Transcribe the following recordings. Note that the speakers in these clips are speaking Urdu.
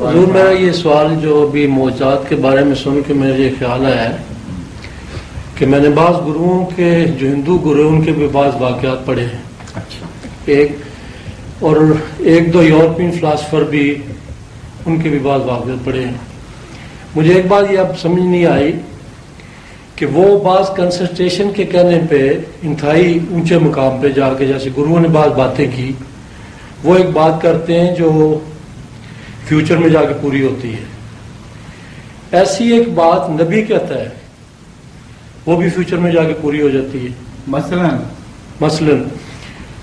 حضور میرا یہ سوال جو ابھی معجزات کے بارے میں سن کے میرے یہ خیال آیا ہے کہ میں نے بعض گروؤں کے جو ہندو گرو ان کے بھی بعض واقعات پڑھے ہیں. ایک دو یورپین فلاسفر بھی ان کے بھی بعض واقعات پڑھے ہیں. مجھے ایک بات یہ اب سمجھ نہیں آئی کہ وہ بعض کنسنٹریشن کے کہنے پہ انتہائی اونچے مقام پہ جا کے جیسے گروؤں نے بعض باتیں کی وہ ایک بات کرتے ہیں جو فیوچر میں جا کے پوری ہوتی ہے. ایسی ایک بات نبی کہتا ہے وہ بھی فیوچر میں جا کے پوری ہو جاتی ہے. مثلا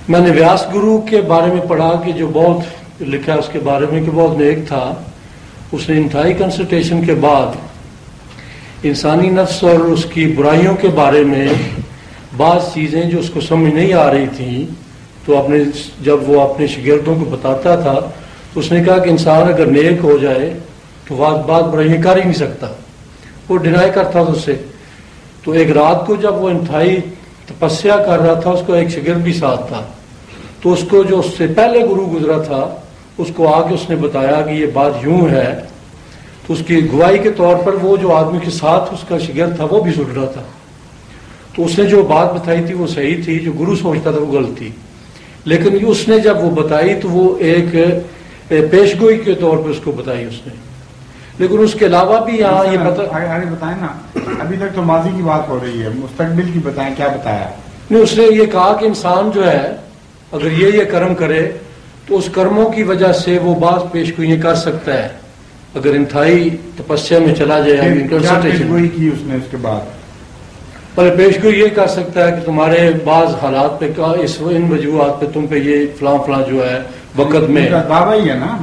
میں نے ویاس گرو کے بارے میں پڑھا کہ جو بہت لکھا ہے اس کے بارے میں کہ بہت نیک تھا. اس نے انتہائی کنسنٹریشن کے بعد انسانی نفس اور اس کی برائیوں کے بارے میں بعض چیزیں جو اس کو سمجھ نہیں آ رہی تھیں تو جب وہ اپنے شاگردوں کو بتاتا تھا تو اس نے کہا کہ انسان اگر نیک ہو جائے تو بعض برائیاں کر ہی نہیں سکتا. وہ ڈینائی کرتا تھا اس سے. تو ایک رات کو جب وہ انتہائی تپسیا کر رہا تھا اس کو ایک شاگرد بھی ساتھ تھا تو اس کو جو اس سے پہلے گرو گزرا تھا اس کو آ کے اس نے بتایا کہ یہ بات یوں ہے. تو اس کی گواہی کے طور پر وہ جو آدمی کے ساتھ اس کا شاگرد تھا وہ بھی سن رہا تھا. تو اس نے جو بات بتائی تھی وہ صحیح تھی, جو گرو سوچتا تھا وہ غلط تھی. لیکن اس نے جب وہ بتائی تو وہ ایک پیشگوئی کے طور پہ اس کو بتائی اس نے. لیکن اس کے علاوہ بھی یہاں یہ آگے بتائیں نا, ابھی تک تو ماضی کی بات ہو رہی ہے, مستقبل کی بتائیں کیا بتایا. نہیں, اس نے یہ کہا کہ انسان جو ہے اگر یہ کرم کرے تو اس کرموں کی وجہ سے وہ بعض پیشگوئیاں کر سکتا ہے اگر انتہائی تپسیا میں چلا جائے. پیشگوئی کی اس نے اس کے بعد پر پیشگوئی یہ کر سکتا ہے کہ تمہارے بعض حالات پہ ان وجوہات پہ تم پہ یہ فلاں جو ہے وقت میں بابا ہی ہے نا.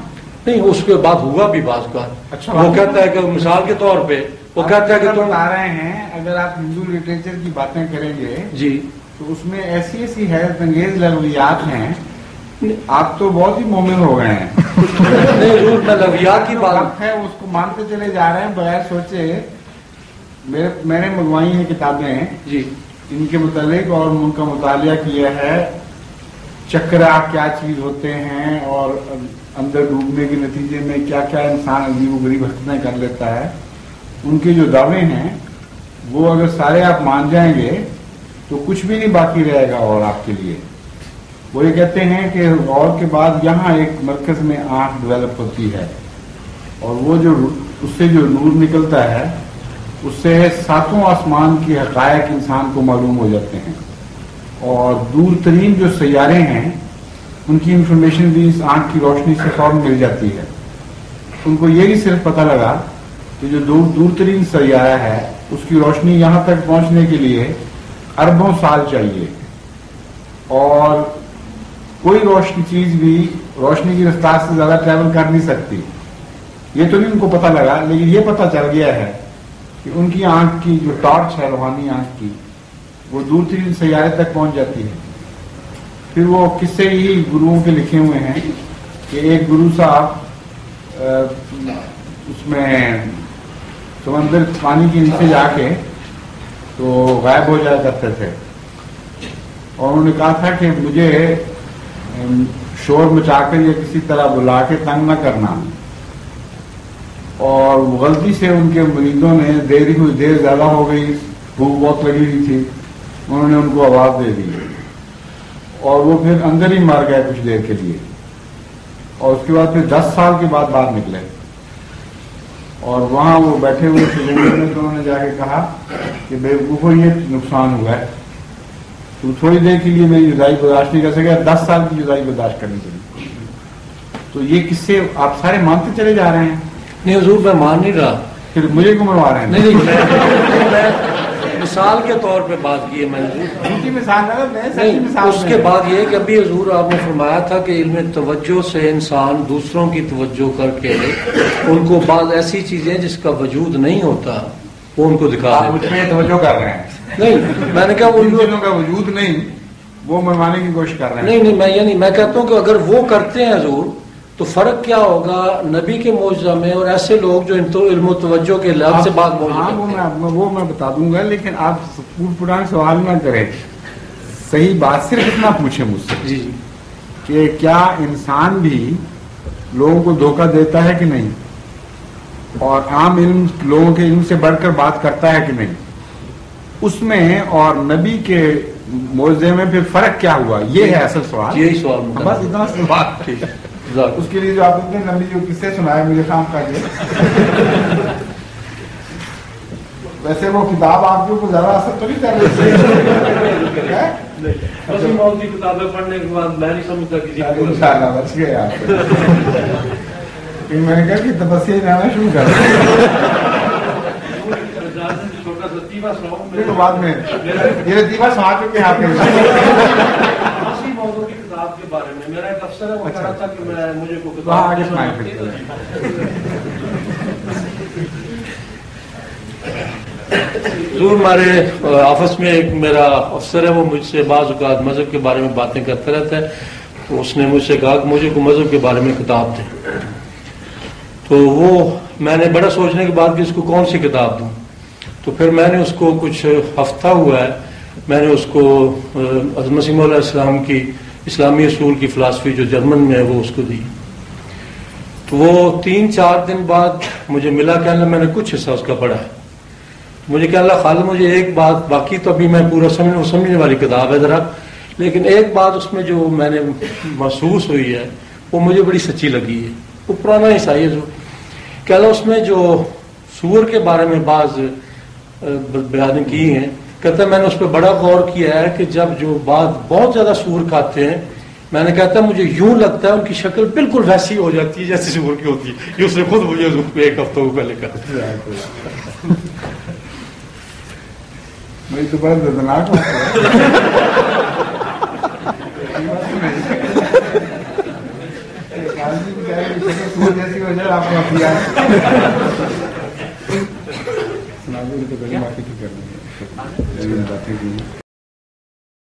نہیں, اس کے بعد ہوا بھی بعض کا. وہ کہتا ہے کہ مثال کے طور پہ وہ کہتا ہے کہ تم بتا رہے ہیں اگر آپ ہندو لٹریچر کی باتیں کریں گے جی تو اس میں ایسی حیرت انگیز لغویات ہیں. آپ تو بہت ہی مومن ہو گئے ہیں. نہیں ضرور, میں لغویات کی بات ہے اس کو مانتے چلے جا رہے ہیں بغیر سوچے. میں نے منگوائی ہیں کتابیں جی ان کے متعلق اور ان کا مطالعہ کیا ہے. چکرا کیا چیز ہوتے ہیں اور اندر ڈوبنے کے نتیجے میں کیا کیا انسان عجیب و غریب حرکتیں کر لیتا ہے. ان کے جو دعوے ہیں وہ اگر سارے آپ مان جائیں گے تو کچھ بھی نہیں باقی رہے گا. اور آپ کے لیے وہ یہ کہتے ہیں کہ غور کے بعد یہاں ایک مرکز میں آنکھ ڈیولپ ہوتی ہے اور وہ جو اس سے جو نور نکلتا ہے اس سے ساتوں آسمان کی حقائق انسان کو معلوم ہو جاتے ہیں. اور دور ترین جو سیارے ہیں ان کی انفارمیشن بھی اس آنکھ کی روشنی سے فوراً مل جاتی ہے. ان کو یہ نہیں صرف پتہ لگا کہ جو دور ترین سیارہ ہے اس کی روشنی یہاں تک پہنچنے کے لیے اربوں سال چاہیے اور کوئی روشنی چیز بھی روشنی کی رفتار سے زیادہ ٹریول کر نہیں سکتی. یہ تو نہیں ان کو پتہ لگا, لیکن یہ پتہ چل گیا ہے کہ ان کی آنکھ کی جو ٹارچ ہے روحانی آنکھ کی وہ دور ترین سیارے تک پہنچ جاتی ہے. پھر وہ قصے ہی گروؤں کے لکھے ہوئے ہیں کہ ایک گرو صاحب اس میں سمندر پانی کے نیچے جا کے تو غائب ہو جایا کرتے تھے اور انہوں نے کہا تھا کہ مجھے شور مچا کر یا کسی طرح بلا کے تنگ نہ کرنا. اور غلطی سے ان کے مریدوں نے دیر زیادہ ہو گئی, بھوک بہت لگی ہوئی تھی, انہوں نے ان کو آواز دے دی اور وہ پھر اندر ہی مر گئے کچھ دیر کے لیے. اور اس کے بعد پھر 10 سال کے بعد باہر نکلے اور وہاں وہ بیٹھے ہوئے تھے میں تو انہوں نے جا کے کہا کہ بے وقوفو یہ نقصان ہوا ہے, تو تھوڑی دیر کے لیے میری جدائی برداشت نہیں کر سکے, 10 سال کی جدائی برداشت کرنی پڑی. تو یہ قصے آپ سارے مانتے چلے جا رہے ہیں. نہیں حضور میں مان نہیں رہا. پھر مجھے کیوں منوا رہے ہیں؟ نہیں مثال کے طور پہ بات کی ہے میں نے. مثال اس کے بعد یہ کہ ابھی حضور آپ نے فرمایا تھا کہ علم توجہ سے انسان دوسروں کی توجہ کر کے ان کو بعض ایسی چیزیں جس کا وجود نہیں ہوتا وہ ان کو دکھا دیتے ہیں. توجہ کر رہے ہیں. نہیں میں نے کہا ان چیزوں کا وجود نہیں وہ منوانے کی کوشش کر رہے ہیں. نہیں میں یہ نہیں, میں کہتا ہوں کہ اگر وہ کرتے ہیں حضور تو فرق کیا ہوگا نبی کے معجزہ میں اور ایسے لوگ جو علم و توجہ کے لحاظ سے بات وہ میں بتا دوں گا, لیکن آپ پرانے سوال نہ کریں. صحیح بات صرف اتنا پوچھیں مجھ سے جی کہ کیا انسان بھی لوگوں کو دھوکہ دیتا ہے کہ نہیں؟ اور عام علم لوگوں کے علم سے بڑھ کر بات کرتا ہے کہ نہیں، اس میں اور نبی کے معجزے میں پھر فرق کیا ہوا؟ یہ ہے اصل سوال. یہی سوال بس اتنا سوال. اس کے لیے جو آپ نے نبی جو قصے سنائے مجھے کام کر ویسے وہ کتاب آپ کے اوپر زیادہ اثر تو نہیں کر رہی؟ کتابیں پڑھنے کے بعد میں نہیں سمجھتا کسی کو. انشاءاللہ بچ گئے آپ. میں نے کہا کہ تپسیا جانا شروع کر چھوٹا سا لطیفہ بعد میں یہ لطیفہ سنا چکے آپ کے موضوع کی کتاب کے بارے میں. میرا ایک افسر ہے وہ کہہ رہا تھا کہ میں مجھے کو وہاں آگے سنائیں. ضرور ہمارے آفس میں ایک میرا افسر ہے، وہ مجھ سے بعض اوقات مذہب کے بارے میں باتیں کرتا رہتا ہے. تو اس نے مجھ سے کہا کہ مجھے کو مذہب کے بارے میں کتاب دیں. تو وہ میں نے بڑا سوچنے کے بعد کہ اس کو کون سی کتاب دوں. تو پھر میں نے اس کو کچھ ہفتہ ہوا ہے میں نے اس کو حضرت مسیح موعود علیہ السلام کی اسلامی اصول کی فلاسفی جو جرمن میں ہے وہ اس کو دی. تو وہ 3-4 دن بعد مجھے ملا کہ اللہ میں نے کچھ حصہ اس کا پڑھا ہے. مجھے کہ اللہ خالد مجھے ایک بات، باقی تو ابھی میں پورا سمجھنے والی کتاب ہے ذرا، لیکن ایک بات اس میں جو میں نے محسوس ہوئی ہے وہ مجھے بڑی سچی لگی ہے. وہ پرانا عیسائی ہے جو کہ اللہ اس میں جو سور کے بارے میں بعض بیان کی ہیں، کہتا ہے میں نے اس پہ بڑا غور کیا ہے کہ جب جو بہت زیادہ سور کھاتے ہیں، میں نے کہتا ہے مجھے یوں لگتا ہے ان کی شکل بالکل ویسی ہو جاتی ہے جیسے سور کی ہوتی ہے. یہ اس نے خود مجھے ایک ہفتہ پہلے کہا. میری تو بڑا دردناک جیسی ہو جائے آپ کو